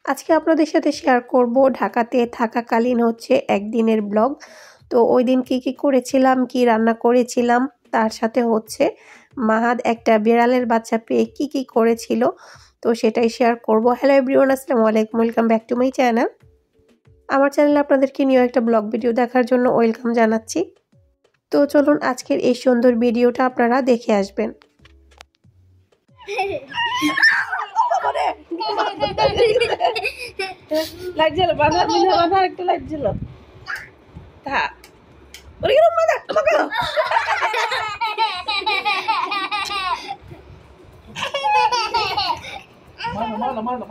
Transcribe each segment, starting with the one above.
আজকে আপনাদের সাথে শেয়ার করব ঢাকাতে থাকাকালীন হচ্ছে একদিনের ব্লগ। তো ওই দিন কি করেছিলাম, কি রান্না করেছিলাম, তার সাথে হচ্ছে মাহাদ একটা বিড়ালের বাচ্চা পেয়ে কি করেছিল, তো সেটাই শেয়ার করব। হ্যালো এভরিওয়ান, আসসালামু আলাইকুম, welcome back to my channel. আমার চ্যানেলে আপনাদেরকে নিয়ে একটা ব্লগ ভিডিও দেখার জন্য ওয়েলকাম জানাচ্ছি। তো চলুন আজকের এই সুন্দর ভিডিওটা আপনারা দেখে আসবেন। লাইট জ্বালো, বাঁধা একটা লাইট জ্বালো। তা ওরে গেল মজা আমাকে দাও। মারো।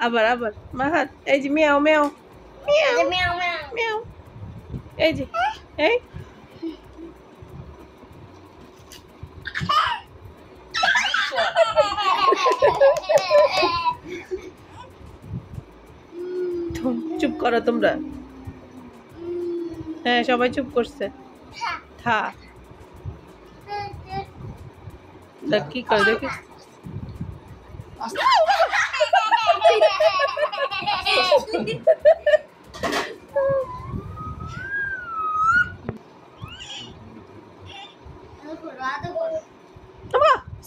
আবার মাহাত, এই যে মিয়াও মিয়াও মিয়াও মিয়াও, এই যে এই চুপ করো তোমরা। হ্যাঁ, সবাই চুপ করছে। থা দেখ কি করে দেখি।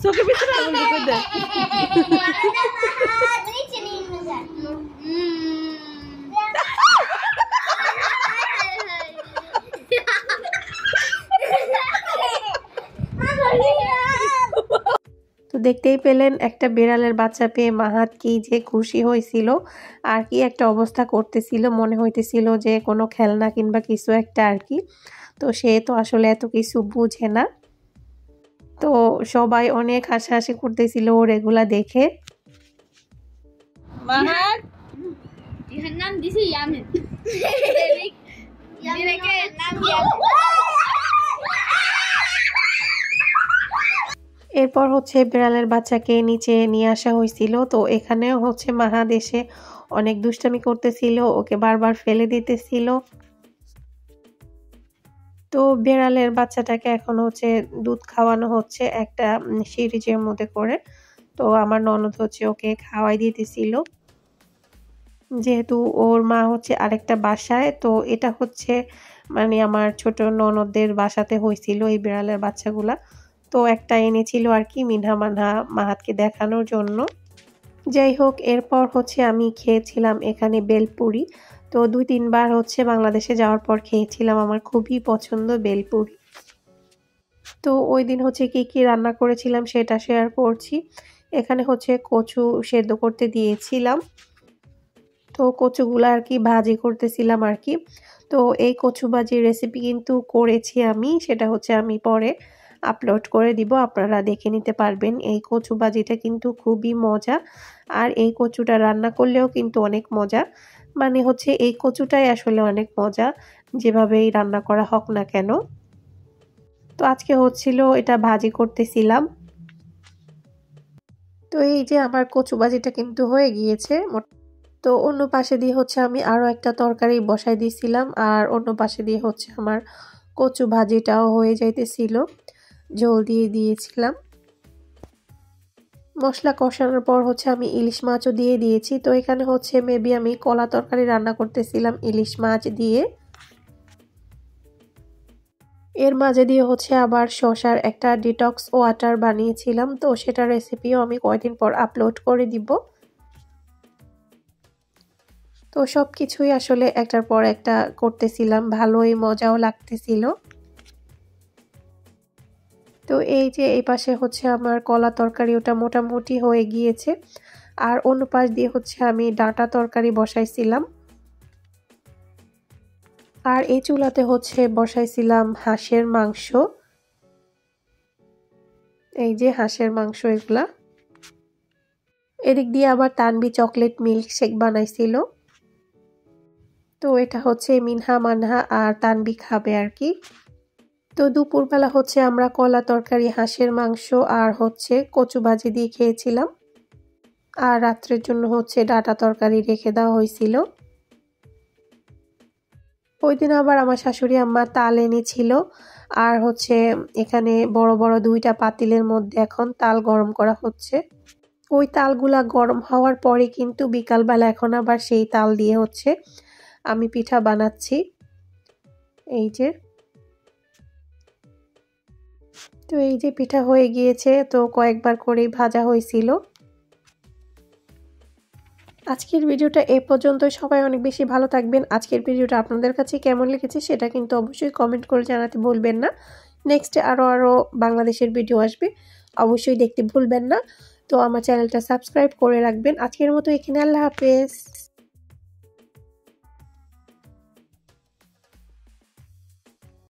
চোখের ভিতরে আগুন ঢুকে দেয়। তো দেখতেই পেলেন একটা বিড়ালের বাচ্চা পেয়ে মাহাত কি যে খুশি হয়েছিল, আর কি একটা অবস্থা করতেছিল, মনে হইতেছিল যে কোনো খেলনা কিংবা কিছু একটা আর কি। তো সে তো আসলে এত কিছু বুঝে না। তো সবাই অনেক হাসাহাসি করতেছিল ওর এগুলা দেখে। মাহাত ইহার নাম দিছি ইয়ামিন। ইয়ামিনের নাম ইয়ামিন। এরপর হচ্ছে বিড়ালের বাচ্চাকে নিচে নিয়ে আসা হয়েছিল। তো এখানেও হচ্ছে মাহাদ এসে অনেক দুষ্টামি করতেছিল, ওকে বারবার ফেলে দিতেছিল। তো বিড়ালের বাচ্চাটাকে এখন হচ্ছে দুধ খাওয়ানো হচ্ছে একটা সিরিজের মধ্যে করে। তো আমার ননদ হচ্ছে ওকে খাওয়াই দিতেছিল, যেহেতু ওর মা হচ্ছে আরেকটা বাসায়। তো এটা হচ্ছে মানে আমার ছোট ননদদের বাসাতে হয়েছিল এই বিড়ালের বাচ্চাগুলা। তো একটা এনেছিল আর কি মিনহা মানহা মাহাতকে দেখানোর জন্য। যাই হোক, এরপর হচ্ছে আমি খেয়েছিলাম এখানে বেলপুরি। তো 2-3 বার হচ্ছে বাংলাদেশে যাওয়ার পর খেয়েছিলাম, আমার খুবই পছন্দ বেলপুরি। তো ওই দিন হচ্ছে কি রান্না করেছিলাম সেটা শেয়ার করছি। এখানে হচ্ছে কচু সেদ্ধ করতে দিয়েছিলাম, তো কচুগুলা আর কি ভাজি করতেছিলাম আর কি। তো এই কচু ভাজির রেসিপি কিন্তু করেছি আমি, সেটা হচ্ছে আমি পরে আপলোড করে দিব, আপনারা দেখে নিতে পারবেন। এই কচু ভাজিটা কিন্তু খুবই মজা, আর এই কচুটা রান্না করলেও কিন্তু অনেক মজা। মানে হচ্ছে এই কচুটাই আসলে অনেক মজা, যেভাবেই রান্না করা হোক না কেন। তো আজকে হচ্ছিল এটা ভাজি করতেছিলাম। তো এই যে আমার কচু ভাজিটা কিন্তু হয়ে গিয়েছে। তো অন্য পাশে দিয়ে হচ্ছে আমি আরও একটা তরকারি বসাই দিয়েছিলাম, আর অন্য পাশে দিয়ে হচ্ছে আমার কচু ভাজিটাও হয়ে যাইতেছিল, ঝোল দিয়ে দিয়েছিলাম। মশলা কষানোর পর হচ্ছে আমি ইলিশ মাছও দিয়ে দিয়েছি। তো এখানে হচ্ছে মেবি আমি কলা তরকারি রান্না করতেছিলাম ইলিশ মাছ দিয়ে। এর মাঝে দিয়ে হচ্ছে আবার শসার একটা ডিটক্স ওয়াটার বানিয়েছিলাম, তো সেটার রেসিপিও আমি কয়েকদিন পর আপলোড করে দিব। তো সব কিছুই আসলে একটার পর একটা করতেছিলাম, ভালোই মজাও লাগতেছিল। তো এই যে এই পাশে হচ্ছে আমার কলা তরকারি ওটা মোটামুটি হয়ে গিয়েছে, আর অন্য পাশ দিয়ে হচ্ছে আমি ডাঁটা তরকারি বসাইছিলাম। আর এই চুলাতে হচ্ছে বসাইছিলাম হাঁসের মাংস, এই যে হাঁসের মাংস এগুলা। এদিক দিয়ে আবার তানবি চকলেট মিল্ক শেক বানাইছিল। তো এটা হচ্ছে মিনহা মানহা আর তানবি খাবে আর কি। তো দুপুরবেলা হচ্ছে আমরা কলা তরকারি, হাঁসের মাংস আর হচ্ছে কচু ভাজি দিয়ে খেয়েছিলাম, আর রাত্রের জন্য হচ্ছে ডাঁটা তরকারি রেখে দেওয়া হয়েছিল। ওই দিন আবার আমার শাশুড়ি আম্মা তাল এনেছিল আর হচ্ছে এখানে বড় বড় 2টা পাতিলের মধ্যে এখন তাল গরম করা হচ্ছে। ওই তালগুলা গরম হওয়ার পরে কিন্তু বিকালবেলা এখন আবার সেই তাল দিয়ে হচ্ছে আমি পিঠা বানাচ্ছি। এই যে তো এই যে পিঠা হয়ে গিয়েছে, তো কয়েকবার করেই ভাজা হয়েছিল। আজকের ভিডিওটা এই পর্যন্তই। সবাই অনেক বেশি ভালো থাকবেন। আজকের ভিডিওটা আপনাদের কাছে কেমন লেগেছে সেটা কিন্তু অবশ্যই কমেন্ট করে জানাতে ভুলবেন না। নেক্সটে আরও বাংলাদেশের ভিডিও আসবে, অবশ্যই দেখতে ভুলবেন না। তো আমার চ্যানেলটা সাবস্ক্রাইব করে রাখবেন। আজকের মতো এখানে, আল্লাহ হাফেজ।